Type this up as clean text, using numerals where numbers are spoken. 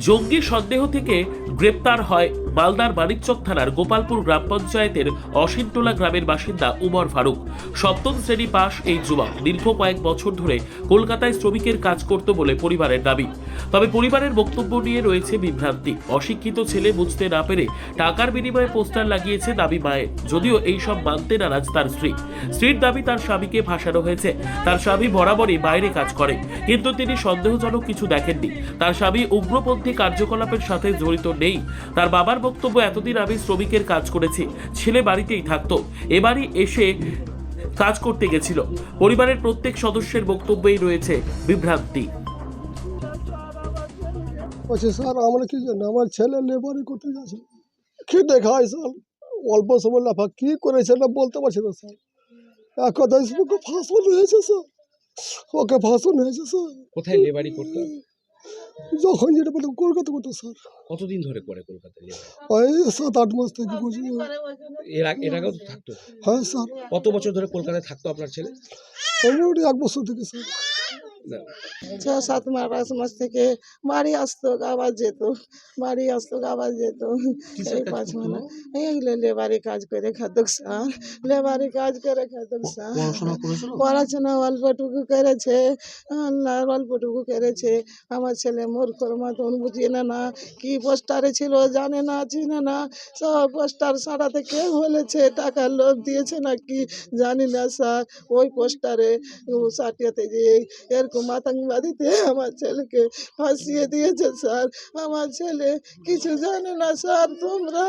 জঙ্গি সন্দেহ থেকে গ্রেপ্তার হয় মালদার মানিকচক থানার গোপালপুর গ্রাম পঞ্চায়েতের অসিনটোলা গ্রামের বাসিন্দা উমর ফারুক। সপ্তম শ্রেণী পাশ এই যুবক দীর্ঘ কয়েক বছর ধরে কলকাতায় শ্রমিকের কাজ করত বলে পরিবারের দাবি। তবে পরিবারের বক্তব্য নিয়ে রয়েছে বিভ্রান্তি। অশিক্ষিত ছেলে বুঝতে না পেরে টাকার বিনিময়ে পোস্টার লাগিয়েছে দাবি মায়ের, যদিও এই সব মানতে নারাজ তার স্ত্রী। স্ত্রীর দাবি তার স্বামীকে ফাঁসানো হয়েছে। তার স্বামী বরাবরই বাইরে কাজ করে, কিন্তু তিনি সন্দেহজনক কিছু দেখেননি। তার স্বামী উগ্রপন্থী কার্যকলাপের সাথে জড়িত নেই। তার বাবার বক্তব্য, এতদিন আমি শ্রমিকের কাজ করেছি, ছেলে বাড়িতেই থাকতো, এবারই এসে কাজ করতে গেছিল। পরিবারের প্রত্যেক সদস্যের বক্তব্যেই রয়েছে বিভ্রান্তি। বলছে স্যার আমরা কি জানি, আমার ছেলে লেবারি করতে যাচ্ছে, খেটে খায় স্যার, অল্প সময় লাফা কী করেছে না বলতে পারছি না স্যার। এক কথা ওকে ফাঁসানো হয়েছে স্যার, ওকে ফাঁসানো হয়েছে স্যার। কোথায় লেবারি করতো? যখন যেটা বলতো কলকাতা করতো স্যার। কতদিন ধরে করে কলকাতায় লেবারি? ওই 7-8 মাস থেকে করছি। এর আগেও তো থাকতো? হ্যাঁ স্যার, কত বছর ধরে কলকাতায় থাকতো আপনার ছেলে? মোটামুটি 1 বছর থেকে স্যার। না, 6-7 মাস থেকে বাড়ি আসতো আবার যেত, বাড়ি আসতো আবার যেত। কিসের এই কাজ 5 করতো? মাস এইগুলো লেবারি কাজ করে খেত স্যার, লেবারি কাজ করে খেত স্যার। পড়াশোনা করেছিল? পড়াশোনা অল্পটুকু করেছে, অল্পটুকু করেছে। আমার ছেলে মূর্খর মতন বুঝিয়ে না কি পোস্টারে ছিল জানে না, চিনে না। সব পোস্টার সারাতে কে বলেছে, টাকার লোভ দিয়েছে নাকি জানি না স্যার। ওই পোস্টারে সাটিয়াতে যে এরকম আতঙ্কবাদীতে আমার ছেলেকে ফাঁসিয়ে দিয়েছে স্যার। আমার ছেলে কিছু জানে না স্যার। তোমরা